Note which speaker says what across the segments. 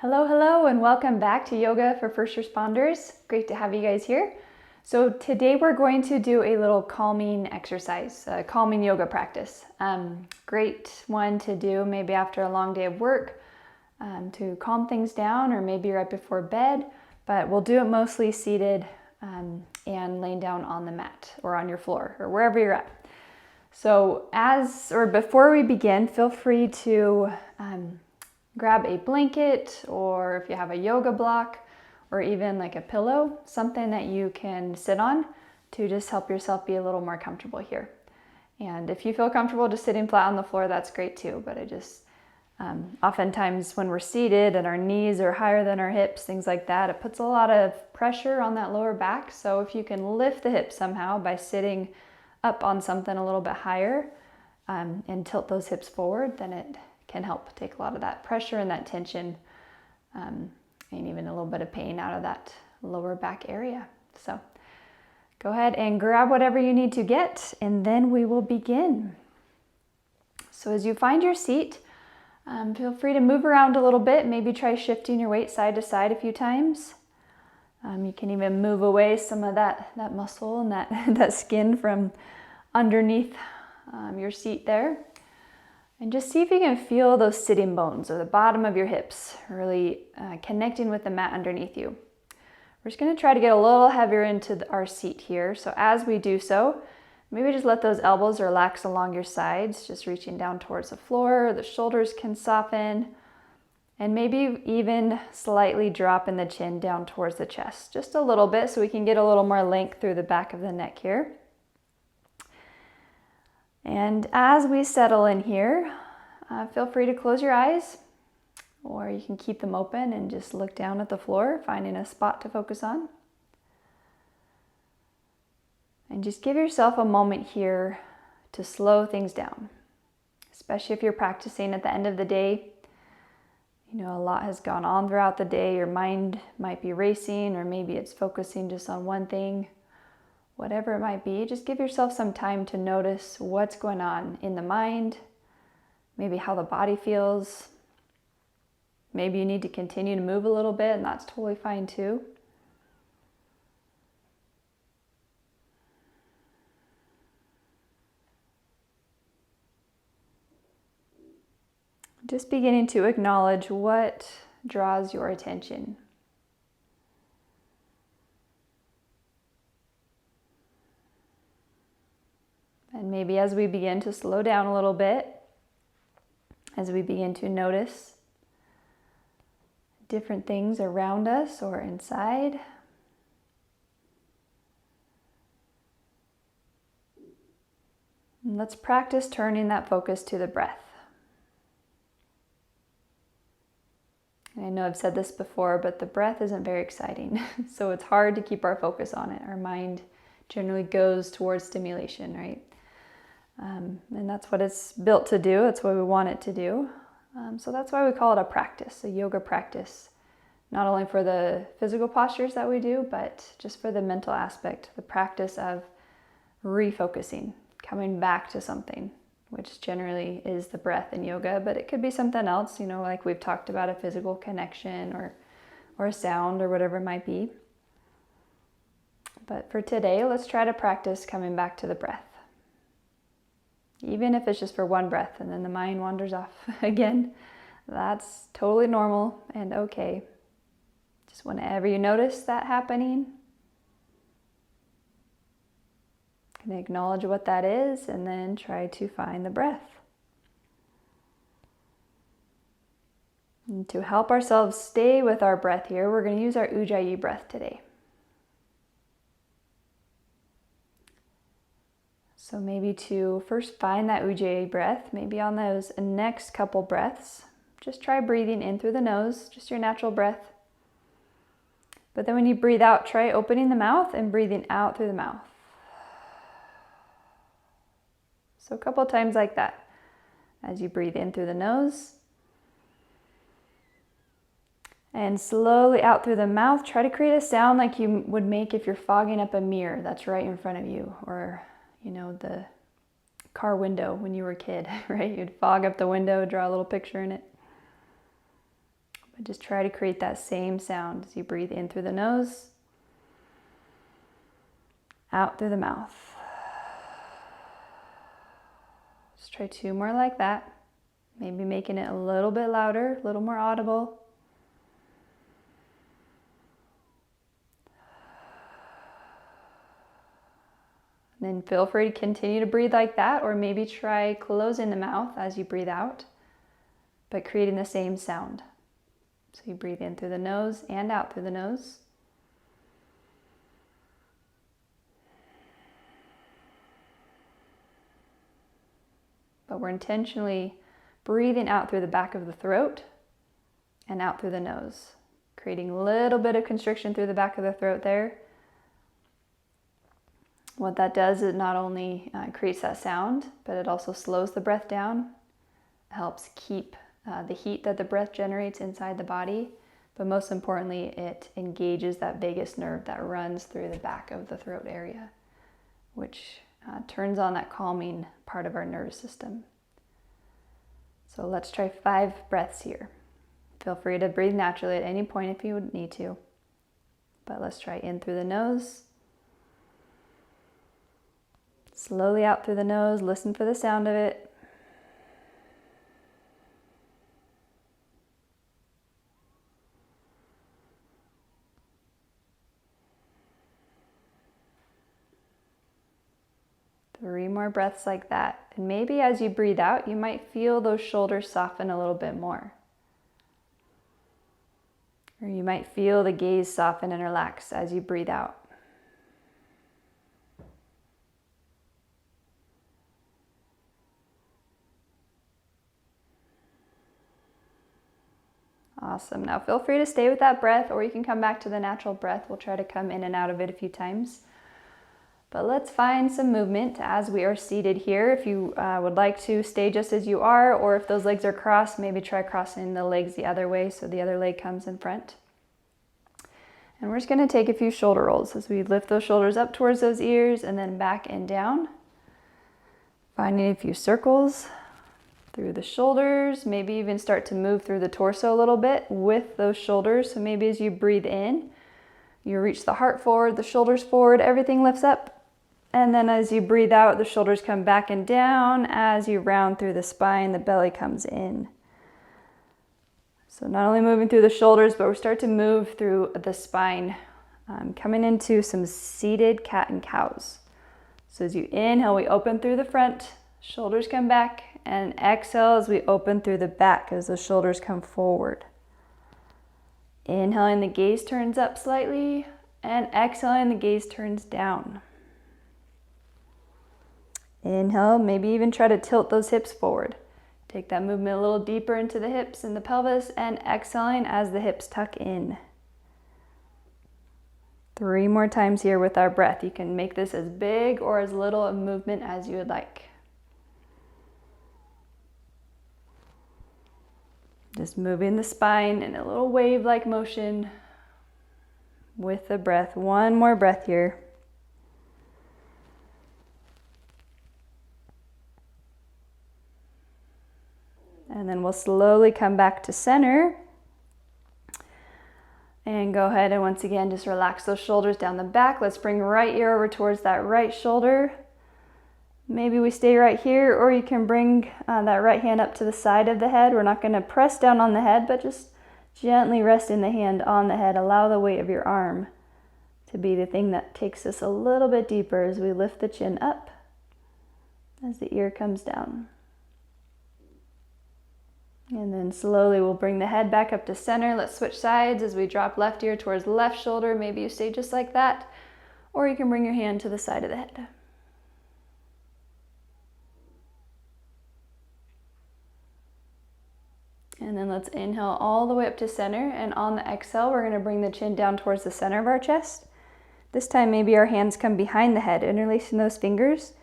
Speaker 1: Hello, hello, and welcome back to Yoga for First Responders. Great to have you guys here. So today we're going to do a little calming exercise, a calming yoga practice. Great one to do maybe after a long day of work to calm things down, or maybe right before bed, but we'll do it mostly seated and laying down on the mat or on your floor or wherever you're at. So before we begin, feel free to grab a blanket, or if you have a yoga block or even like a pillow, something that you can sit on to just help yourself be a little more comfortable here. And if you feel comfortable just sitting flat on the floor, that's great too. But oftentimes when we're seated and our knees are higher than our hips, things like that, it puts a lot of pressure on that lower back. So if you can lift the hips somehow by sitting up on something a little bit higher and tilt those hips forward, then it can help take a lot of that pressure and that tension and even a little bit of pain out of that lower back area. So go ahead and grab whatever you need to get, and then we will begin. So as you find your seat, feel free to move around a little bit. Maybe try shifting your weight side to side a few times. You can even move away some of that muscle and that skin from underneath your seat there. And just see if you can feel those sitting bones or the bottom of your hips really connecting with the mat underneath you. We're just going to try to get a little heavier into our seat here. So as we do so, maybe just let those elbows relax along your sides, just reaching down towards the floor. The shoulders can soften, and maybe even slightly dropping the chin down towards the chest, just a little bit, so we can get a little more length through the back of the neck here. And as we settle in here, feel free to close your eyes, or you can keep them open and just look down at the floor, finding a spot to focus on. And just give yourself a moment here to slow things down, especially if you're practicing at the end of the day. You know, a lot has gone on throughout the day. Your mind might be racing, or maybe it's focusing just on one thing. Whatever it might be, just give yourself some time to notice what's going on in the mind, maybe how the body feels. Maybe you need to continue to move a little bit, and that's totally fine too. Just beginning to acknowledge what draws your attention. And maybe as we begin to slow down a little bit, as we begin to notice different things around us or inside, and let's practice turning that focus to the breath. And I know I've said this before, but the breath isn't very exciting, so it's hard to keep our focus on it. Our mind generally goes towards stimulation, right? And that's what it's built to do. That's what we want it to do. So that's why we call it a practice, a yoga practice, not only for the physical postures that we do, but just for the mental aspect, the practice of refocusing, coming back to something, which generally is the breath in yoga, but it could be something else, you know, like we've talked about, a physical connection or a sound or whatever it might be. But for today, let's try to practice coming back to the breath. Even if it's just for one breath and then the mind wanders off again, that's totally normal and okay. Just whenever you notice that happening, you can acknowledge what that is and then try to find the breath. And to help ourselves stay with our breath here, we're going to use our Ujjayi breath today. So maybe to first find that Ujjayi breath, maybe on those next couple breaths, just try breathing in through the nose, just your natural breath. But then when you breathe out, try opening the mouth and breathing out through the mouth. So a couple of times like that. As you breathe in through the nose and slowly out through the mouth, try to create a sound like you would make if you're fogging up a mirror that's right in front of you, or you know, the car window when you were a kid, right? You'd fog up the window, draw a little picture in it. But just try to create that same sound as you breathe in through the nose, out through the mouth. Just try 2 more like that. Maybe making it a little bit louder, a little more audible. And then feel free to continue to breathe like that, or maybe try closing the mouth as you breathe out, but creating the same sound. So you breathe in through the nose and out through the nose. But we're intentionally breathing out through the back of the throat and out through the nose, creating a little bit of constriction through the back of the throat there. What that does is not only creates that sound, but it also slows the breath down, helps keep the heat that the breath generates inside the body, but most importantly, it engages that vagus nerve that runs through the back of the throat area, which turns on that calming part of our nervous system. So let's try 5 breaths here. Feel free to breathe naturally at any point if you would need to. But let's try in through the nose. Slowly out through the nose. Listen for the sound of it. Three more breaths like that. And maybe as you breathe out, you might feel those shoulders soften a little bit more. Or you might feel the gaze soften and relax as you breathe out. Awesome. Now feel free to stay with that breath, or you can come back to the natural breath. We'll try to come in and out of it a few times. But let's find some movement as we are seated here. If you would like to stay just as you are, or if those legs are crossed, maybe try crossing the legs the other way so the other leg comes in front. And we're just going to take a few shoulder rolls as we lift those shoulders up towards those ears and then back and down. Finding a few circles through the shoulders, maybe even start to move through the torso a little bit with those shoulders. So maybe as you breathe in, you reach the heart forward, the shoulders forward, everything lifts up. And then as you breathe out, the shoulders come back and down. As you round through the spine, the belly comes in. So not only moving through the shoulders, but we start to move through the spine, coming into some seated cat and cows. So as you inhale, we open through the front, shoulders come back, and exhale as we open through the back as the shoulders come forward. Inhaling, the gaze turns up slightly, and exhaling, the gaze turns down. Inhale, maybe even try to tilt those hips forward. Take that movement a little deeper into the hips and the pelvis, and exhaling as the hips tuck in. 3 more times here with our breath. You can make this as big or as little a movement as you would like. Just moving the spine in a little wave-like motion with the breath. 1 more breath here. And then we'll slowly come back to center. And go ahead and once again, just relax those shoulders down the back. Let's bring right ear over towards that right shoulder. Maybe we stay right here, or you can bring that right hand up to the side of the head. We're not going to press down on the head, but just gently resting the hand on the head. Allow the weight of your arm to be the thing that takes us a little bit deeper as we lift the chin up as the ear comes down. And then slowly we'll bring the head back up to center. Let's switch sides as we drop left ear towards left shoulder. Maybe you stay just like that, or you can bring your hand to the side of the head. And then let's inhale all the way up to center, and on the exhale, we're going to bring the chin down towards the center of our chest. This time, maybe our hands come behind the head, interlacing those fingers.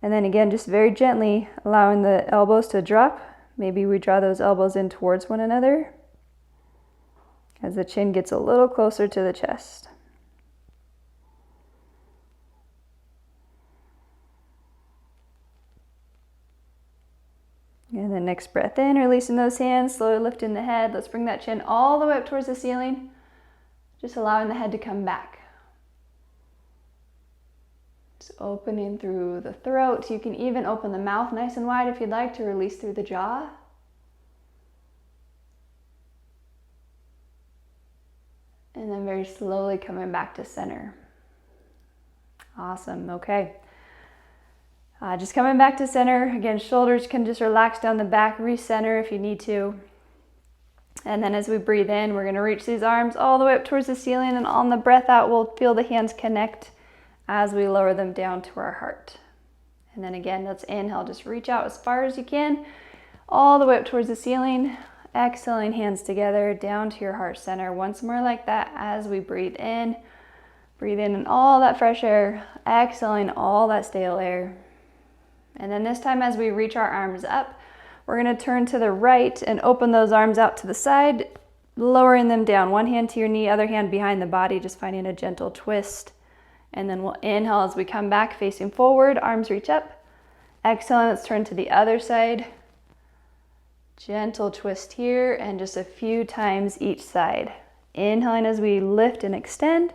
Speaker 1: And then again, just very gently allowing the elbows to drop. Maybe we draw those elbows in towards one another as the chin gets a little closer to the chest. And then then next breath in, releasing those hands, slowly lifting the head. Let's bring that chin all the way up towards the ceiling, just allowing the head to come back. Just opening through the throat. You can even open the mouth nice and wide if you'd like to release through the jaw. And then very slowly coming back to center. Awesome, okay. Just coming back to center. Again, shoulders can just relax down the back, recenter if you need to. And then as we breathe in, we're gonna reach these arms all the way up towards the ceiling, and on the breath out, we'll feel the hands connect as we lower them down to our heart. And then again, let's inhale, just reach out as far as you can, all the way up towards the ceiling. Exhaling, hands together, down to your heart center. Once more like that as we breathe in. Breathe in all that fresh air, exhaling all that stale air. And then this time as we reach our arms up, we're gonna turn to the right and open those arms out to the side, lowering them down. One hand to your knee, other hand behind the body, just finding a gentle twist. And then we'll inhale as we come back facing forward, arms reach up. Exhaling, let's turn to the other side. Gentle twist here, and just a few times each side. Inhaling as we lift and extend,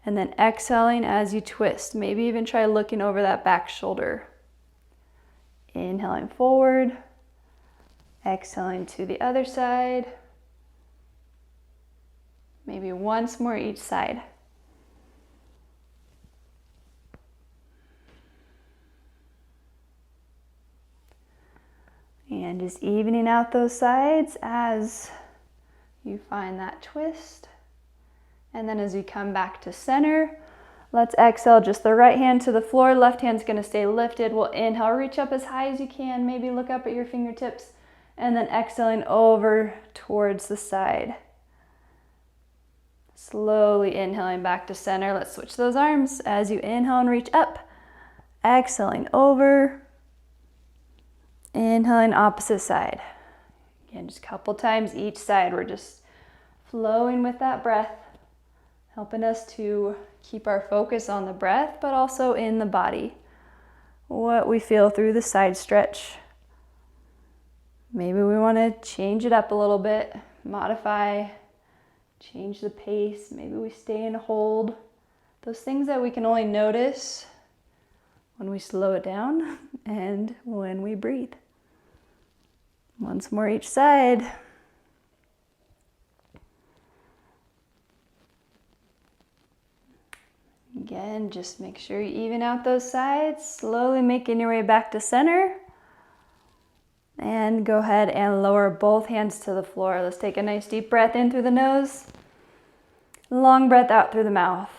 Speaker 1: and then exhaling as you twist. Maybe even try looking over that back shoulder. Inhaling forward, exhaling to the other side. Maybe once more each side. And just evening out those sides as you find that twist. And then as we come back to center, let's exhale just the right hand to the floor, left hand's gonna stay lifted. We'll inhale, reach up as high as you can, maybe look up at your fingertips, and then exhaling over towards the side. Slowly inhaling back to center. Let's switch those arms as you inhale and reach up, exhaling over. Inhaling opposite side. Again, just a couple times each side. We're just flowing with that breath, helping us to keep our focus on the breath, but also in the body. What we feel through the side stretch. Maybe we want to change it up a little bit, modify, change the pace. Maybe we stay in hold. Those things that we can only notice when we slow it down and when we breathe. Once more each side. Again, just make sure you even out those sides, slowly making your way back to center. And go ahead and lower both hands to the floor. Let's take a nice deep breath in through the nose. Long breath out through the mouth.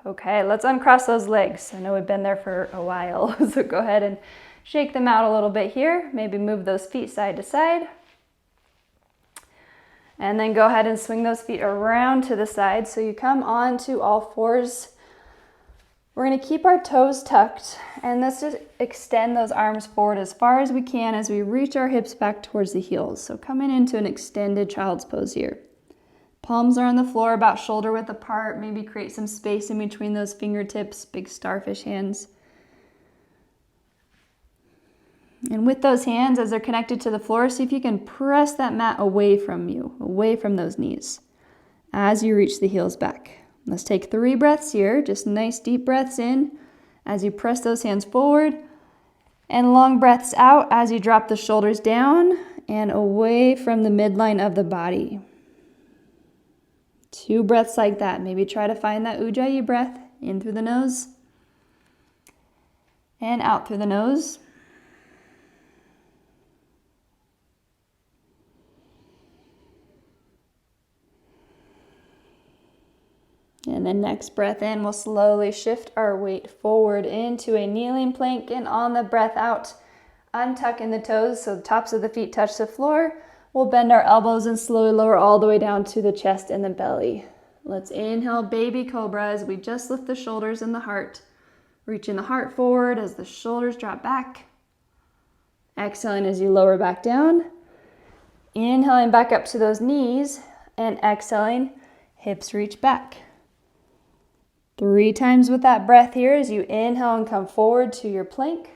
Speaker 1: Okay, let's uncross those legs. I know we've been there for a while, so go ahead and shake them out a little bit here. Maybe move those feet side to side. And then go ahead and swing those feet around to the side. So you come onto all fours. We're gonna keep our toes tucked, and let's just extend those arms forward as far as we can as we reach our hips back towards the heels. So coming into an extended child's pose here. Palms are on the floor about shoulder width apart. Maybe create some space in between those fingertips, big starfish hands. And with those hands, as they're connected to the floor, see if you can press that mat away from you, away from those knees, as you reach the heels back. Let's take 3 breaths here, just nice deep breaths in as you press those hands forward, and long breaths out as you drop the shoulders down and away from the midline of the body. 2 breaths like that. Maybe try to find that Ujjayi breath in through the nose and out through the nose. And then next breath in, we'll slowly shift our weight forward into a kneeling plank, and on the breath out, untucking the toes so the tops of the feet touch the floor. We'll bend our elbows and slowly lower all the way down to the chest and the belly. Let's inhale, baby cobra, as we just lift the shoulders and the heart. Reaching the heart forward as the shoulders drop back. Exhaling as you lower back down. Inhaling back up to those knees, and exhaling, hips reach back. 3 times with that breath here as you inhale and come forward to your plank.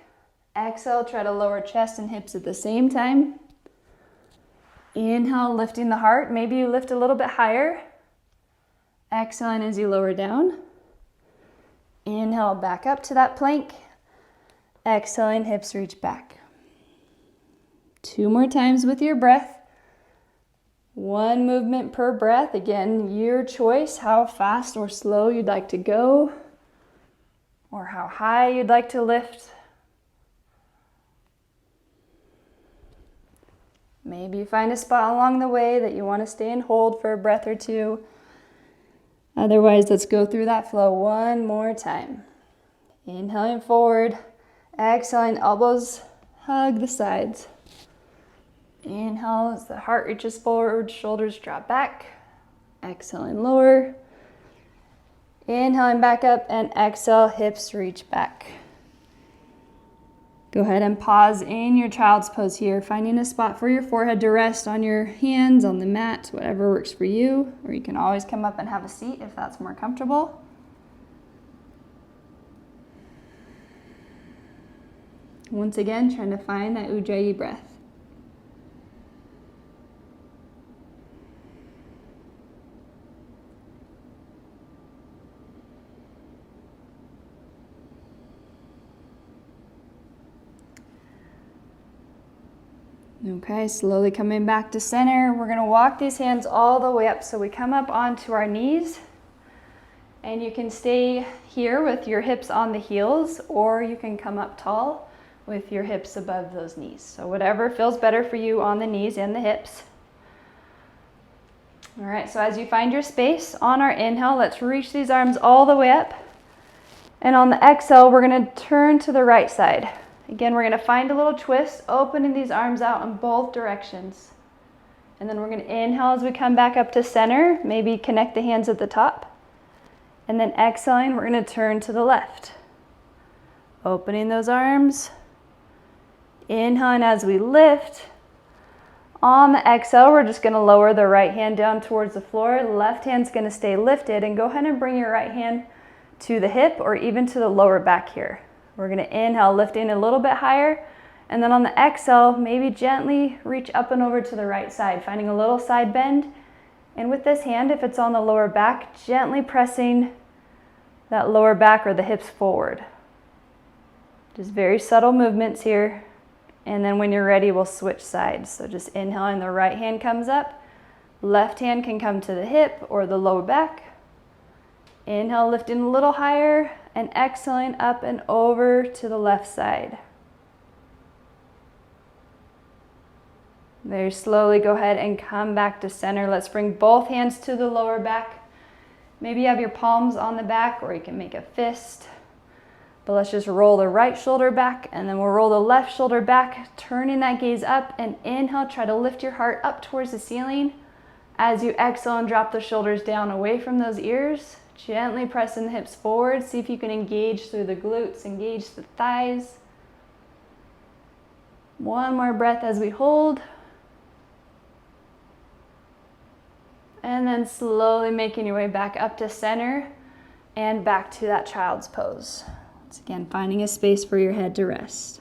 Speaker 1: Exhale, try to lower chest and hips at the same time. Inhale, lifting the heart. Maybe you lift a little bit higher. Exhaling as you lower down. Inhale, back up to that plank. Exhaling, hips reach back. 2 more times with your breath. 1 movement per breath. Again, your choice, how fast or slow you'd like to go, or how high you'd like to lift. Maybe you find a spot along the way that you want to stay and hold for a breath or 2. Otherwise, let's go through that flow 1 more time. Inhaling forward, exhaling, elbows hug the sides. Inhale as the heart reaches forward, shoulders drop back. Exhaling, lower. Inhaling back up, and exhale, hips reach back. Go ahead and pause in your child's pose here, finding a spot for your forehead to rest on your hands, on the mat, whatever works for you, or you can always come up and have a seat if that's more comfortable. Once again, trying to find that Ujjayi breath. Okay, slowly coming back to center. We're gonna walk these hands all the way up. So we come up onto our knees, and you can stay here with your hips on the heels, or you can come up tall with your hips above those knees. So whatever feels better for you on the knees and the hips. All right, so as you find your space on our inhale, let's reach these arms all the way up. And on the exhale, we're gonna turn to the right side. Again, we're gonna find a little twist, opening these arms out in both directions. And then we're gonna inhale as we come back up to center, maybe connect the hands at the top. And then exhaling, we're gonna turn to the left. Opening those arms. Inhaling as we lift. On the exhale, we're just gonna lower the right hand down towards the floor. Left hand's gonna stay lifted, and go ahead and bring your right hand to the hip or even to the lower back here. We're gonna inhale, lifting a little bit higher, and then on the exhale, maybe gently reach up and over to the right side, finding a little side bend. And with this hand, if it's on the lower back, gently pressing that lower back or the hips forward. Just very subtle movements here. And then when you're ready, we'll switch sides. So just inhaling, the right hand comes up, left hand can come to the hip or the lower back. Inhale, lifting a little higher, and exhaling up and over to the left side. Very slowly, go ahead and come back to center. Let's bring both hands to the lower back. Maybe you have your palms on the back, or you can make a fist. But let's just roll the right shoulder back, and then we'll roll the left shoulder back, turning that gaze up, and inhale, try to lift your heart up towards the ceiling. As you exhale and drop the shoulders down away from those ears, gently pressing the hips forward. See if you can engage through the glutes, engage the thighs. 1 more breath as we hold. And then slowly making your way back up to center and back to that child's pose. Once again, finding a space for your head to rest.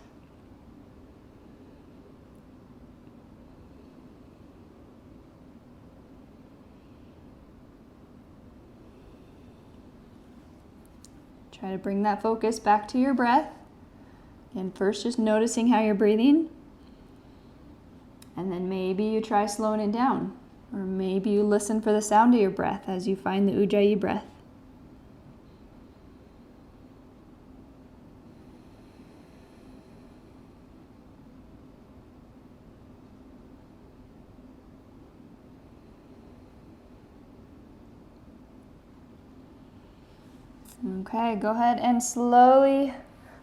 Speaker 1: Try to bring that focus back to your breath. And first, just noticing how you're breathing. And then maybe you try slowing it down. Or maybe you listen for the sound of your breath as you find the Ujjayi breath. Okay, go ahead and slowly,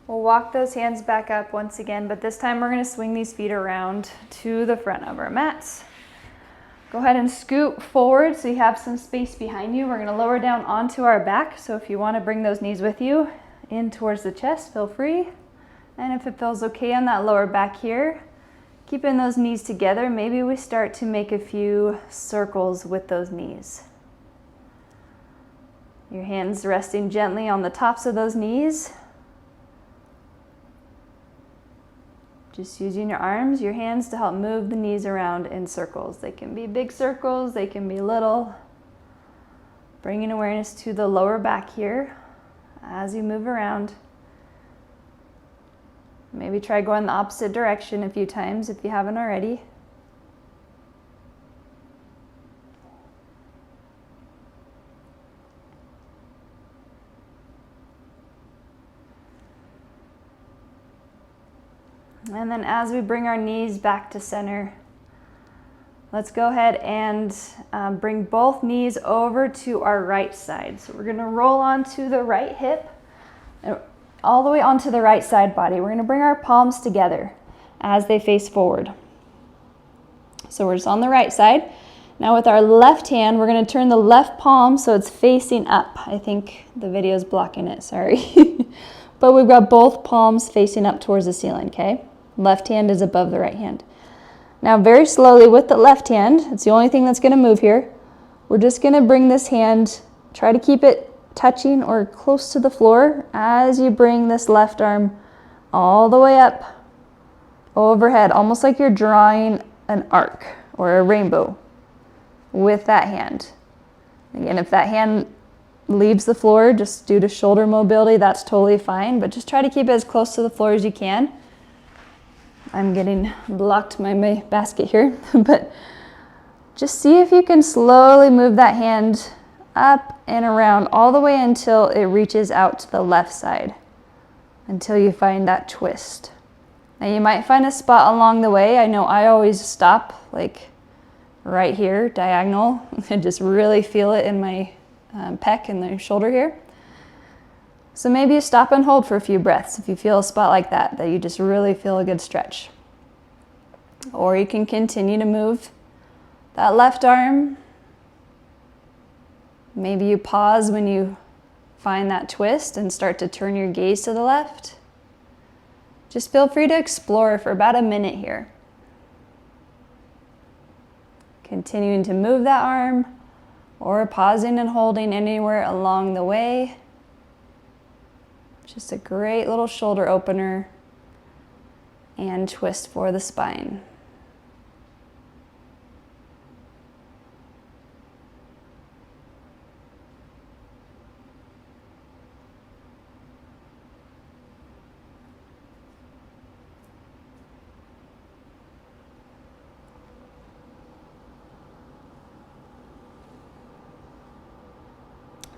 Speaker 1: we'll walk those hands back up once again, but this time we're going to swing these feet around to the front of our mats. Go ahead and scoot forward so you have some space behind you. We're going to lower down onto our back, so if you want to bring those knees with you in towards the chest, feel free. And if it feels okay on that lower back here, keeping those knees together, maybe we start to make a few circles with those knees. Your hands resting gently on the tops of those knees. Just using your arms, your hands to help move the knees around in circles. They can be big circles, they can be little. Bringing awareness to the lower back here as you move around. Maybe try going the opposite direction a few times if you haven't already. And then as we bring our knees back to center, let's go ahead and bring both knees over to our right side. So we're going to roll onto the right hip and all the way onto the right side body. We're going to bring our palms together as they face forward. So we're just on the right side. Now with our left hand, we're going to turn the left palm so it's facing up. I think the video is blocking it, sorry. But we've got both palms facing up towards the ceiling, okay? Left hand is above the right hand. Now very slowly with the left hand, it's the only thing that's going to move here, we're just going to bring this hand, try to keep it touching or close to the floor as you bring this left arm all the way up overhead, almost like you're drawing an arc or a rainbow with that hand. Again, if that hand leaves the floor just due to shoulder mobility, that's totally fine, but just try to keep it as close to the floor as you can. I'm getting blocked by my basket here, but just see if you can slowly move that hand up and around all the way until it reaches out to the left side, until you find that twist. Now you might find a spot along the way. I know I always stop like right here, diagonal, and just really feel it in my pec and the shoulder here. So maybe you stop and hold for a few breaths if you feel a spot like that you just really feel a good stretch. Or you can continue to move that left arm. Maybe you pause when you find that twist and start to turn your gaze to the left. Just feel free to explore for about a minute here. Continuing to move that arm or pausing and holding anywhere along the way. Just a great little shoulder opener and twist for the spine.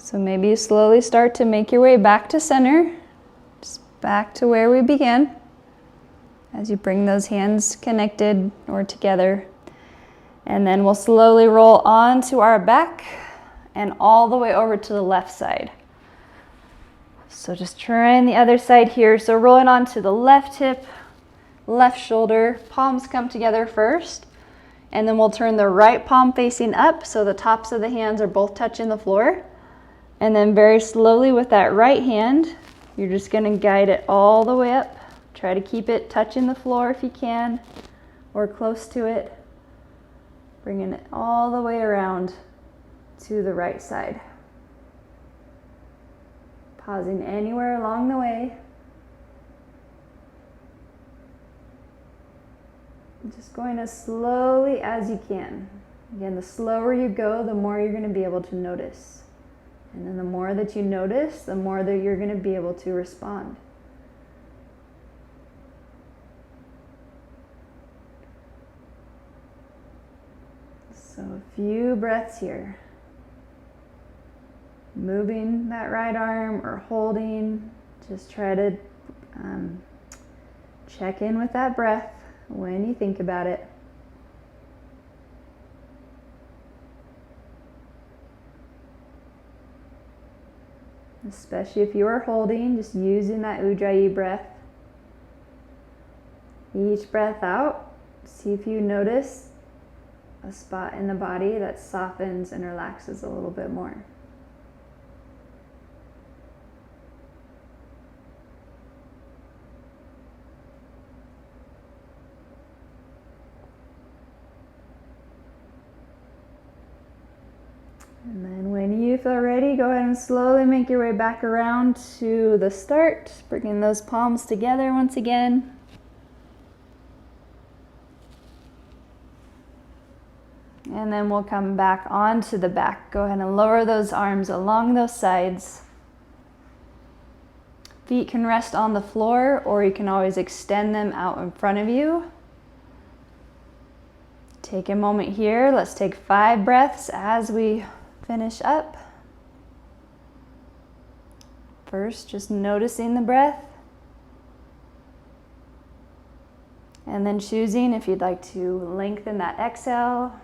Speaker 1: So maybe you slowly start to make your way back to center, just back to where we began, as you bring those hands connected or together. And then we'll slowly roll onto our back and all the way over to the left side. So just trying the other side here. So rolling onto the left hip, left shoulder, palms come together first, and then we'll turn the right palm facing up so the tops of the hands are both touching the floor. And then very slowly with that right hand, you're just going to guide it all the way up. Try to keep it touching the floor if you can, or close to it. Bringing it all the way around to the right side. Pausing anywhere along the way. Just going as slowly as you can. Again, the slower you go, the more you're going to be able to notice. And then the more that you notice, the more that you're going to be able to respond. So a few breaths here. Moving that right arm or holding. Just try to check in with that breath when you think about it. Especially if you are holding, just using that Ujjayi breath. Each breath out, see if you notice a spot in the body that softens and relaxes a little bit more. And then when you feel ready, go ahead and slowly make your way back around to the start, bringing those palms together once again. And then we'll come back onto the back. Go ahead and lower those arms along those sides. Feet can rest on the floor, or you can always extend them out in front of you. Take a moment here. Let's take 5 breaths as we finish up. First, just noticing the breath. And then choosing if you'd like to lengthen that exhale.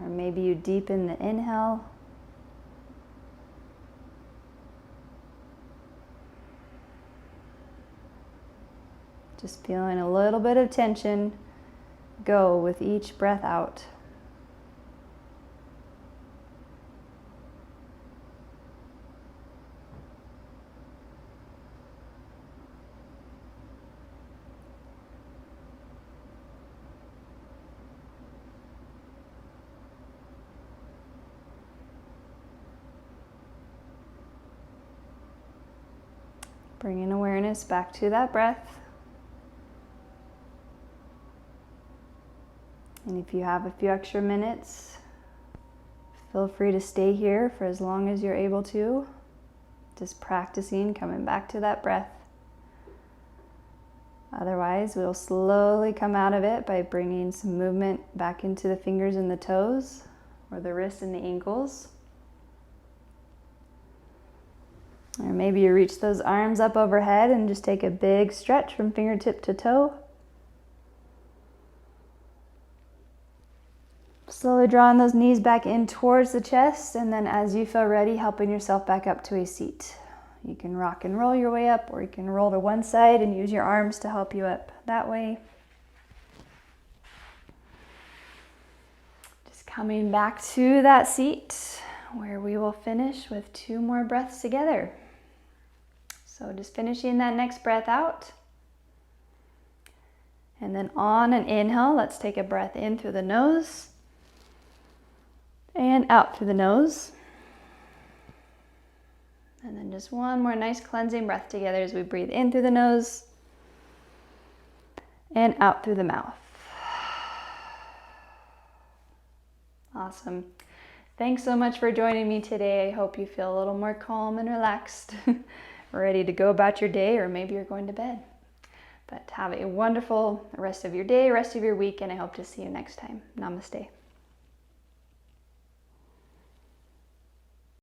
Speaker 1: Or maybe you deepen the inhale. Just feeling a little bit of tension go with each breath out. Bringing awareness back to that breath. And if you have a few extra minutes, feel free to stay here for as long as you're able to. Just practicing coming back to that breath. Otherwise, we'll slowly come out of it by bringing some movement back into the fingers and the toes, or the wrists and the ankles. Or maybe you reach those arms up overhead and just take a big stretch from fingertip to toe. Slowly drawing those knees back in towards the chest, and then as you feel ready, helping yourself back up to a seat. You can rock and roll your way up, or you can roll to one side and use your arms to help you up that way. Just coming back to that seat where we will finish with 2 more breaths together. So just finishing that next breath out. And then on an inhale, let's take a breath in through the nose and out through the nose. And then just one more nice cleansing breath together as we breathe in through the nose and out through the mouth. Awesome. Thanks so much for joining me today. I hope you feel a little more calm and relaxed, ready to go about your day, or maybe you're going to bed. But have a wonderful rest of your day, rest of your week, and I hope to see you next time. Namaste.